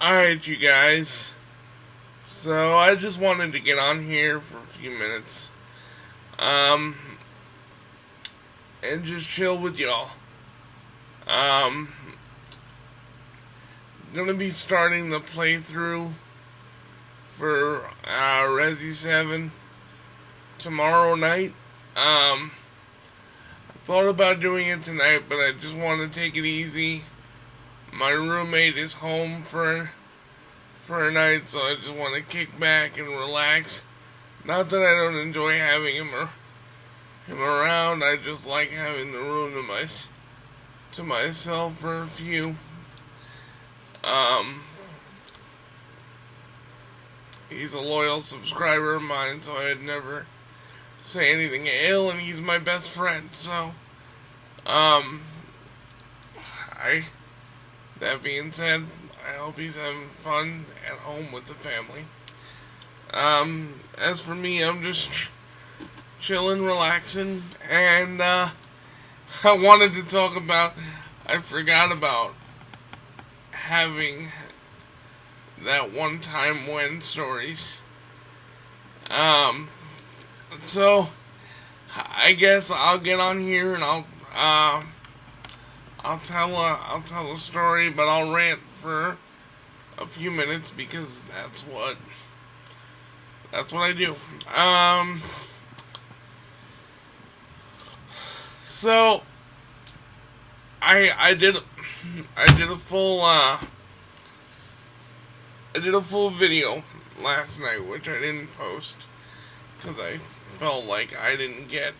Alright, you guys. So, I just wanted to get on here for a few minutes. Um, and just chill with y'all. Um, gonna be starting the playthrough for Resi 7 tomorrow night. I thought about doing it tonight, but I just want to take it easy. My roommate is home for a night, so I just want to kick back and relax. Not that I don't enjoy having him around. I just like having the room to myself for a few. He's a loyal subscriber of mine, so I'd never say anything ill, and he's my best friend. So, that being said, I hope he's having fun at home with the family. As for me, I'm just chilling, relaxing, and I wanted to talk about, I forgot about having that one time when stories. So I guess I'll get on here and I'll tell a story, but I'll rant for a few minutes because that's what I do. So I did a full video last night, which I didn't post because I felt like I didn't get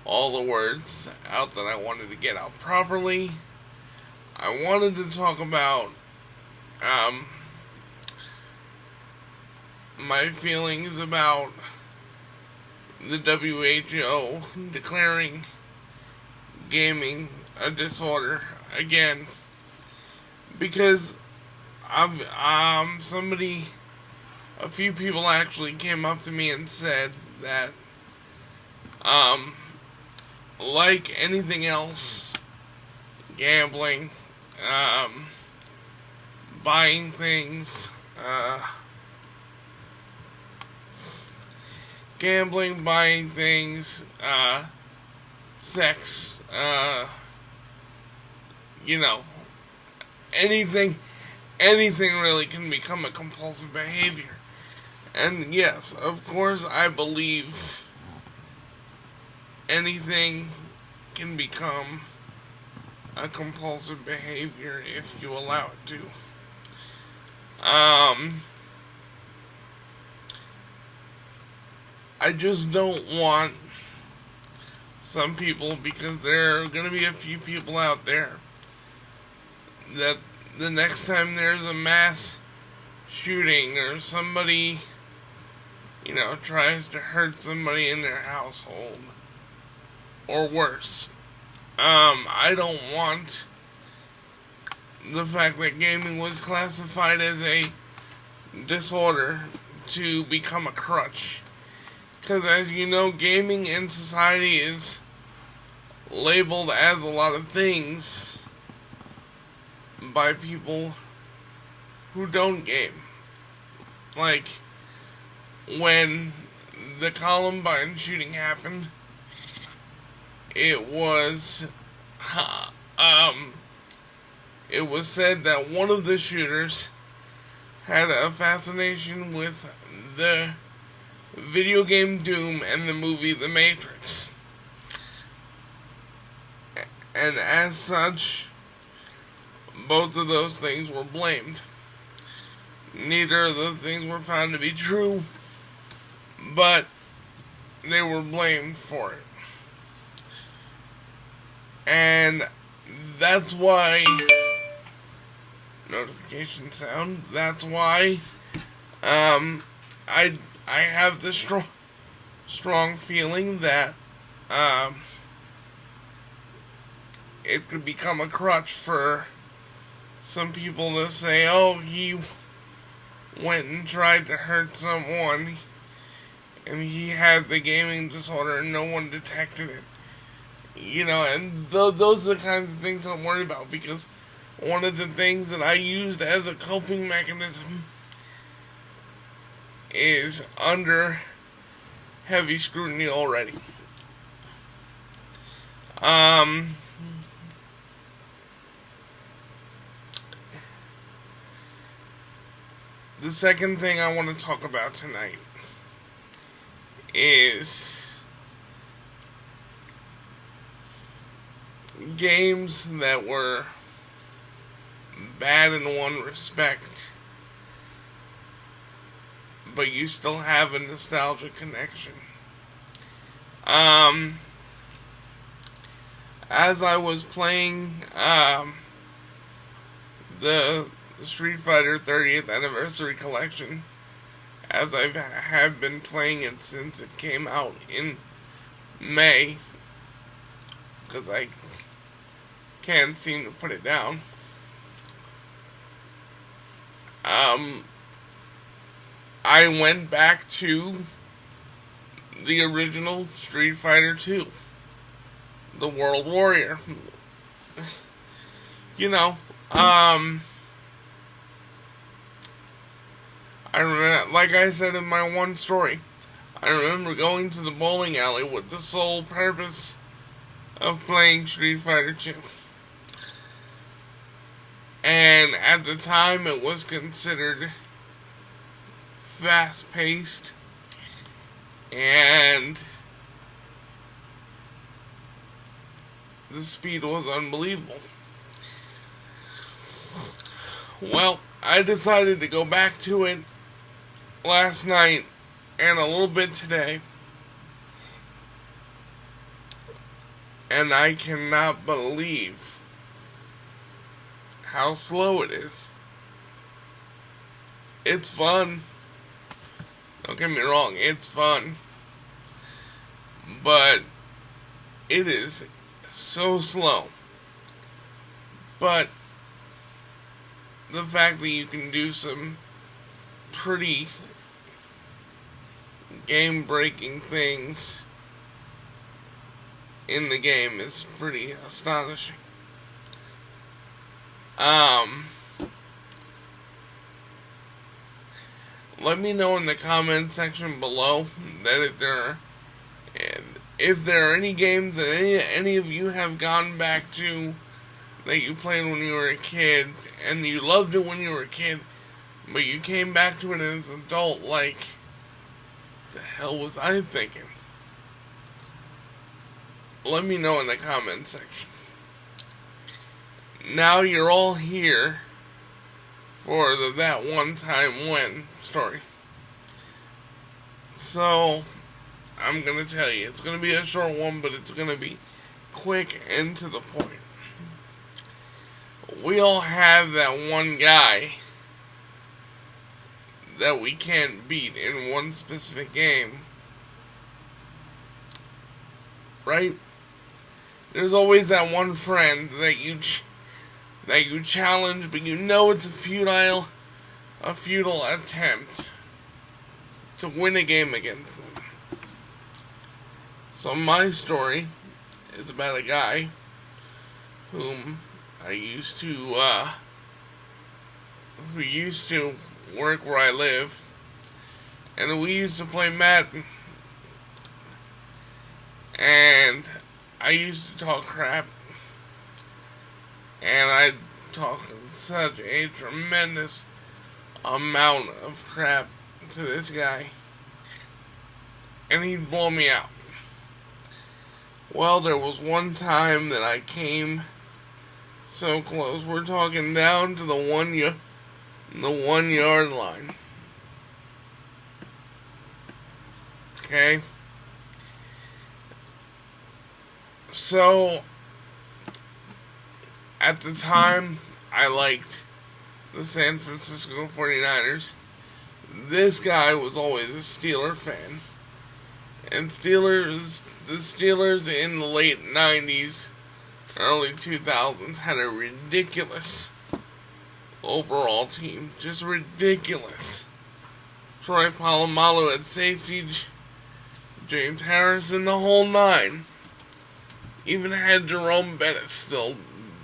all the words out that I wanted to get out properly. I wanted to talk about my feelings about the WHO declaring gaming a disorder again, because a few people actually came up to me and said that like anything else, gambling, buying things, sex, anything really can become a compulsive behavior. And yes, of course, I believe anything can become a compulsive behavior if you allow it to. I just don't want some people, because there are going to be a few people out there that the next time there's a mass shooting or somebody, tries to hurt somebody in their household or worse, I don't want the fact that gaming was classified as a disorder to become a crutch. Because as you know, gaming in society is labeled as a lot of things by people who don't game. Like, when the Columbine shooting happened, it was said that one of the shooters had a fascination with the video game Doom and the movie The Matrix. And as such, both of those things were blamed. Neither of those things were found to be true, but they were blamed for it. And that's why, notification sound, that's why I have the strong feeling that it could become a crutch for some people to say, oh, he went and tried to hurt someone and he had the gaming disorder and no one detected it. And those are the kinds of things I'm worried about, because one of the things that I used as a coping mechanism is under heavy scrutiny already. The second thing I want to talk about tonight is games that were bad in one respect, but you still have a nostalgic connection. As I was playing the Street Fighter 30th Anniversary Collection, as I have been playing it since it came out in May, because I can't seem to put it down. I went back to the original Street Fighter 2, the World Warrior. You know, I remember, like I said in my one story, I remember going to the bowling alley with the sole purpose of playing Street Fighter 2. And at the time, it was considered fast-paced, and the speed was unbelievable. Well, I decided to go back to it last night and a little bit today, and I cannot believe how slow it is. It's fun. Don't get me wrong, it's fun. But it is so slow. But the fact that you can do some pretty game-breaking things in the game is pretty astonishing. Let me know in the comments section below that if there are any games that any of you have gone back to that you played when you were a kid and you loved it when you were a kid, but you came back to it as an adult. Like, the hell was I thinking? Let me know in the comments section. Now you're all here for the That One Time When story. So, I'm going to tell you, it's going to be a short one, but it's going to be quick and to the point. We all have that one guy that we can't beat in one specific game. Right? There's always that one friend that you challenge, but you know it's a futile attempt to win a game against them. So my story is about a guy who used to work where I live, and we used to play Madden, and I used to talk crap, and I talk such a tremendous amount of crap to this guy, and he'd blow me out. Well, there was one time that I came so close. We're talking down to the 1 yard line. Okay? So, at the time, I liked the San Francisco 49ers. This guy was always a Steeler fan. And the Steelers in the late 90s, early 2000s had a ridiculous overall team. Just ridiculous. Troy Polamalu at safety, James Harrison, the whole nine. Even had Jerome Bettis still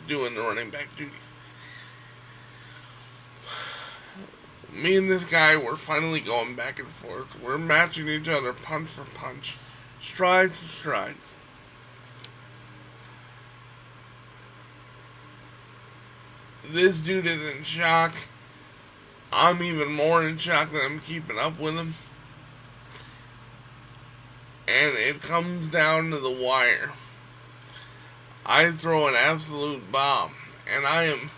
doing the running back duties. Me and this guy were finally going back and forth. We're matching each other punch for punch, stride for stride. This dude is in shock. I'm even more in shock that I'm keeping up with him. And it comes down to the wire. I throw an absolute bomb, and I am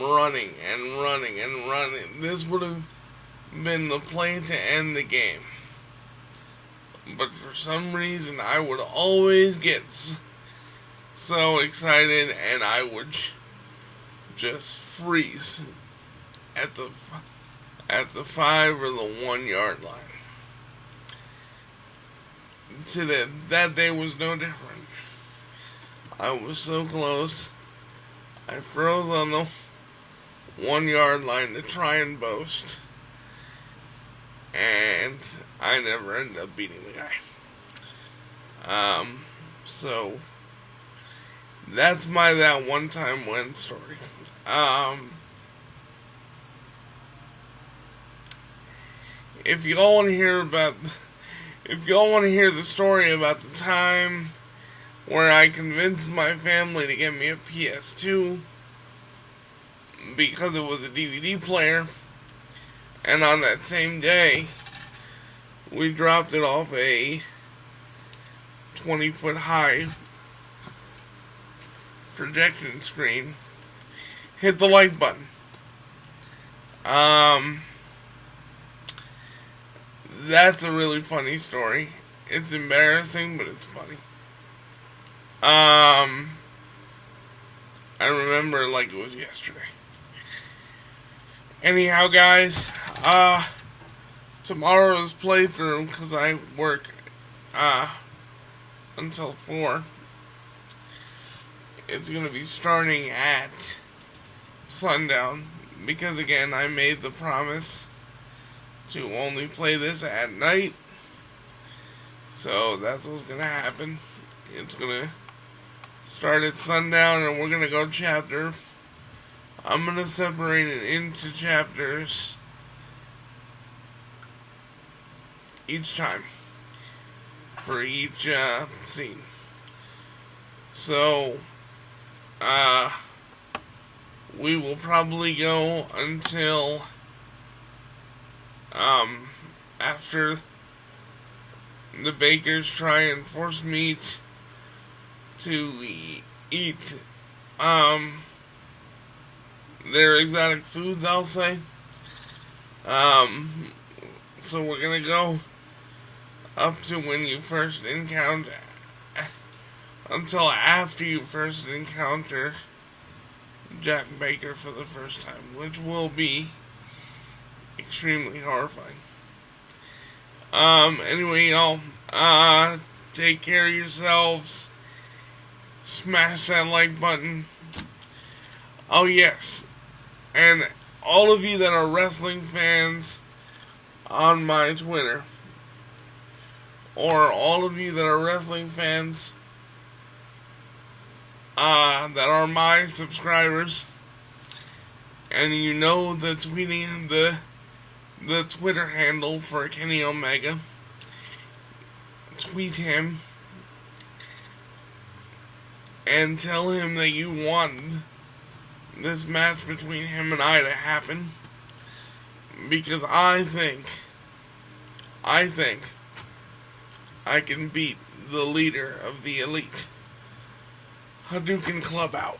running and running and running. This would have been the play to end the game. But for some reason, I would always get so excited, and I would just freeze at the 5 or the 1 yard line. That day was no different. I was so close. I froze on the 1 yard line to try and boast, and I never ended up beating the guy. So that's my that one time win story. If y'all want to hear the story about the time where I convinced my family to get me a PS2 because it was a DVD player, and on that same day we dropped it off a 20-foot high projection screen, hit the like button. That's a really funny story. It's embarrassing, but it's funny. I remember it like it was yesterday. Anyhow, guys, tomorrow's playthrough, because I work until 4, it's going to be starting at sundown, because again, I made the promise to only play this at night. So that's what's going to happen. It's going to start at sundown, and we're going to go chapter. I'm going to separate it into chapters each time for each scene. So we will probably go until after the bakers try and force me to eat their exotic foods, I'll say. So we're gonna go up to when you first encounter, until after you first encounter Jack Baker for the first time, which will be extremely horrifying. Anyway, y'all, take care of yourselves. Smash that like button. Oh, yes. And all of you that are wrestling fans on my Twitter, or all of you that are wrestling fans that are my subscribers, and you know the tweeting, the Twitter handle for Kenny Omega, tweet him and tell him that you want this match between him and I to happen, because I think I can beat the leader of the Elite. Hadouken Club out.